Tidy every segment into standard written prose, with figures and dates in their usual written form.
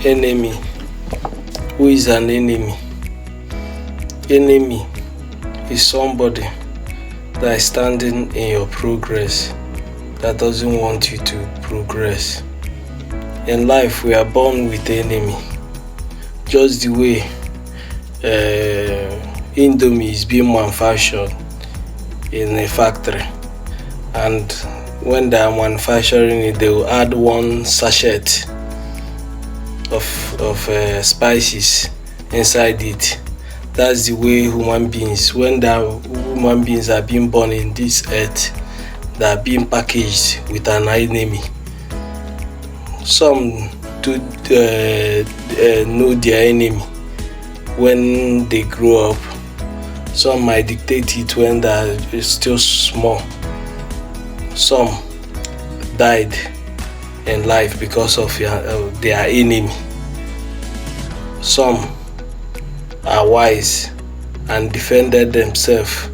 Enemy. Who is an enemy? Enemy is somebody that is standing in your progress, that doesn't want you to progress. In life, we are born with enemy. Just the way Indomie is being manufactured in a factory, and when they are manufacturing it, they will add one sachet of spices inside it. That's the way human beings, when the human beings are being born in this earth, they are being packaged with an enemy. Some do know their enemy when they grow up. Some might dictate it when they are still small. Some died in life because of their enemy. Some are wise and defended themselves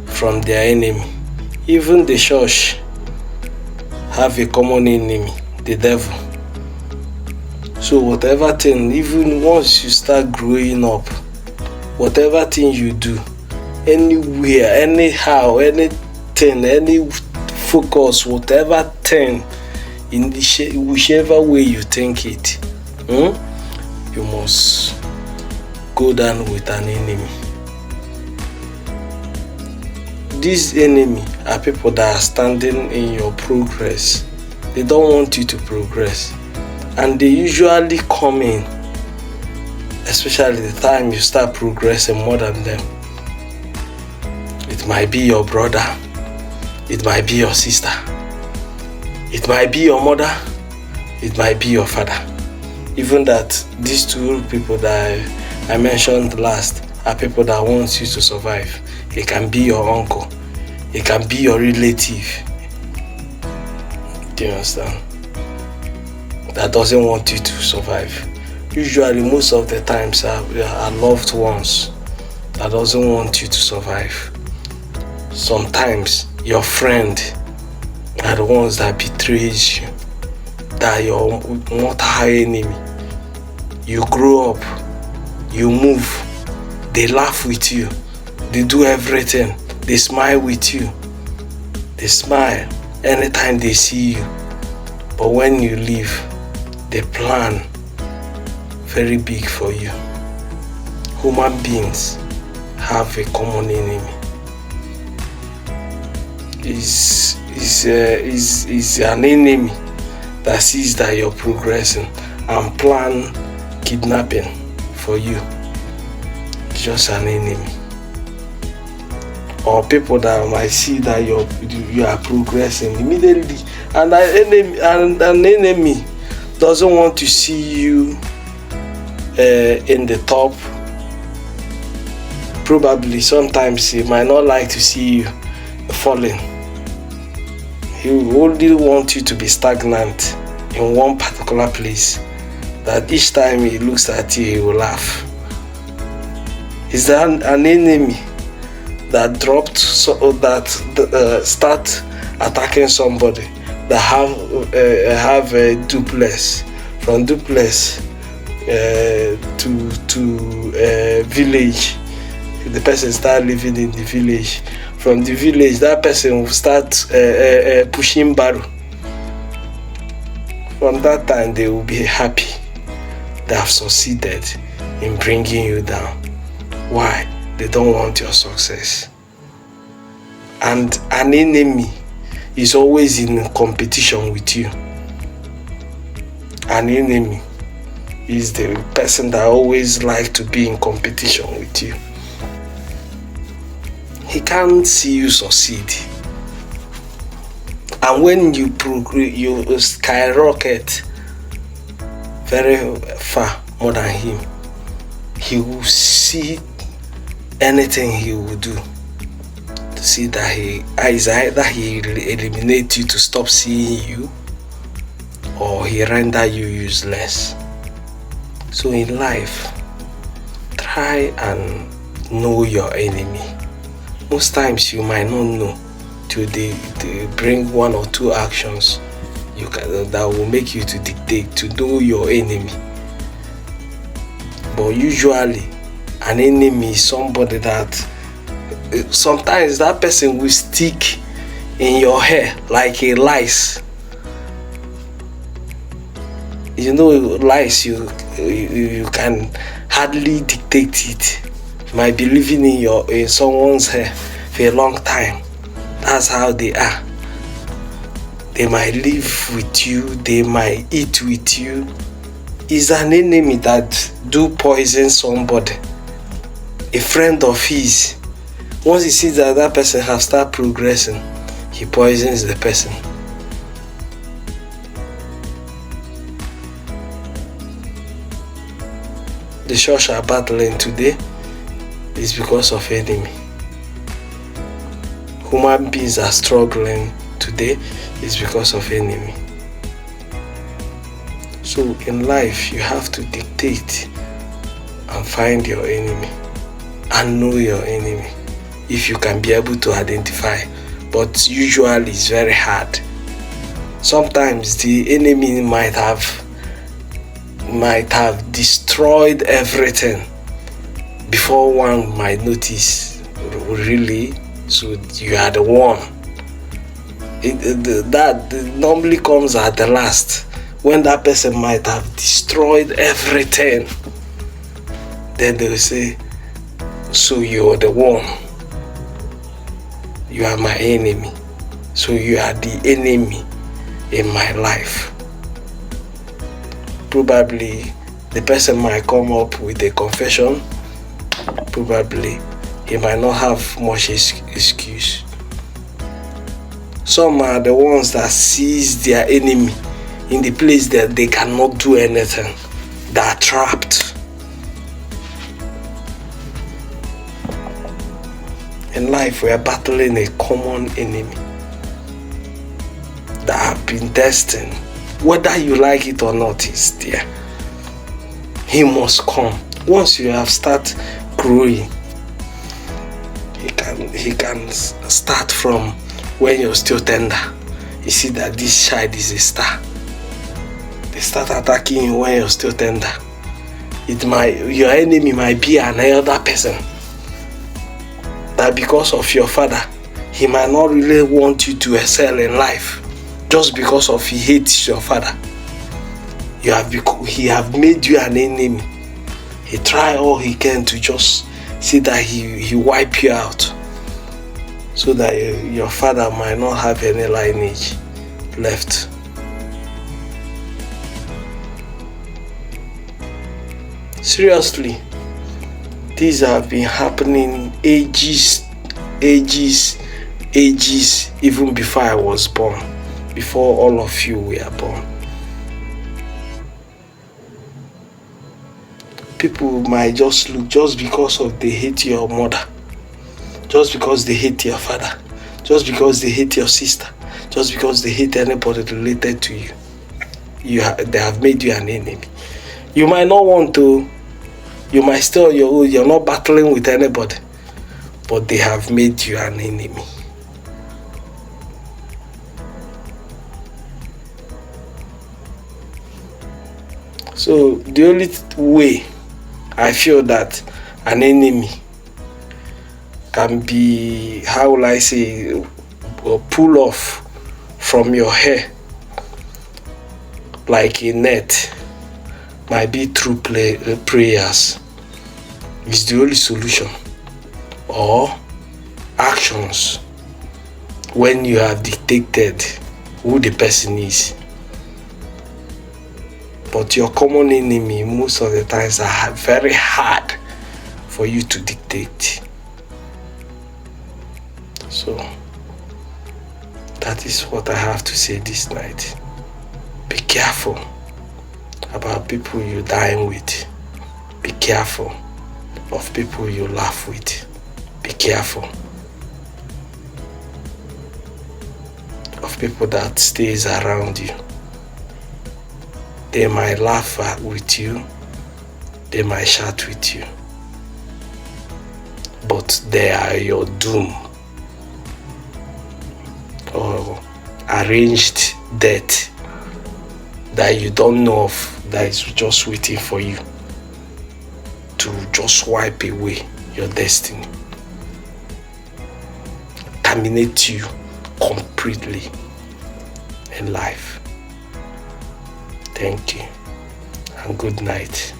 from their enemy. Even the church have a common enemy, the devil. So whatever thing, even once you start growing up, whatever thing you do, anywhere, anyhow, anything, any focus, whatever thing, in whichever way you think it, you must go down with an enemy. These enemy are people that are standing in your progress. They don't want you to progress, and they usually come in, especially the time you start progressing more than them. It might be your brother, it might be your sister, it might be your mother, it might be your father. Even that these two people that I mentioned last are people that want you to survive. It can be your uncle, it can be your relative. Do you understand? That doesn't want you to survive. Usually, most of the times are loved ones that doesn't want you to survive. Sometimes your friend are the ones that betrays you, that are your mortal enemy. You grow up, you move, they laugh with you, they do everything, they smile with you, they smile anytime they see you. But when you leave, they plan very big for you. Human beings have a common enemy. Is an enemy that sees that you're progressing and plan kidnapping for you. It's just an enemy. Or people that might see that you are progressing immediately, and an enemy doesn't want to see you in the top. Probably sometimes he might not like to see you falling. He will only want you to be stagnant in one particular place, that each time he looks at you, he will laugh. Is that an enemy that dropped, start attacking somebody, that have a duplex, from duplex to village? The person start living in the village. From the village, that person will start pushing barrow. From that time, they will be happy. They have succeeded in bringing you down. Why? They don't want your success. And an enemy is always in competition with you. An enemy is the person that always likes to be in competition with you. He can't see you succeed. And when you progress, you skyrocket very far more than him, he will see anything he will do to see that either he eliminate you to stop seeing you, or he render you useless. So in life, try and know your enemy. Most times you might not know till they bring one or two actions that will make you to dictate to know your enemy. But usually, an enemy is somebody that sometimes that person will stick in your hair like a lice. You know, lice, you can hardly dictate it. You might be living in someone's hair for a long time. That's how they are. They might live with you, they might eat with you. Is an enemy that do poison somebody. A friend of his, once he sees that person has started progressing, he poisons the person. The church are battling today is because of enemy. Human beings are struggling today is because of enemy. So in life, you have to dictate and find your enemy and know your enemy if you can be able to identify. But usually it's very hard. Sometimes the enemy might have destroyed everything before one might notice. Really? So you are the one. That normally comes at the last, when that person might have destroyed everything. Then they will say, so you're the one. You are my enemy. So you are the enemy in my life. Probably the person might come up with a confession. Probably he might not have much excuse. Some are the ones that sees their enemy in the place that they cannot do anything. They are trapped. In life, we are battling a common enemy that have been destined. Whether you like it or not, is there. He must come. Once you have started growing, he can start from when you're still tender. You see that this child is a star. They start attacking you when you're still tender. Your enemy might be an elder person. That because of your father, he might not really want you to excel in life. Just because of he hates your father. He have made you an enemy. He try all he can to just see that he wipe you out, so that your father might not have any lineage left. Seriously, these have been happening ages, even before I was born, before all of you were born. People might just look, just because of they hate your mother, just because they hate your father, just because they hate your sister, just because they hate anybody related to you, they have made you an enemy. You might not want to, you might still, you're not battling with anybody, but they have made you an enemy. So the only way I feel that an enemy can be, how will I say, pull off from your hair like a net, might be through prayers. Is the only solution, or actions when you have dictated who the person is. But your common enemy most of the times are very hard for you to dictate. So that is what I have to say this night. Be careful about people you dine with. Be careful of people you laugh with. Be careful of people that stays around you. They might laugh with you, they might shout with you, but they are your doom, or arranged death that you don't know of, that is just waiting for you. to just wipe away your destiny, terminate you completely in life. Thank you and good night.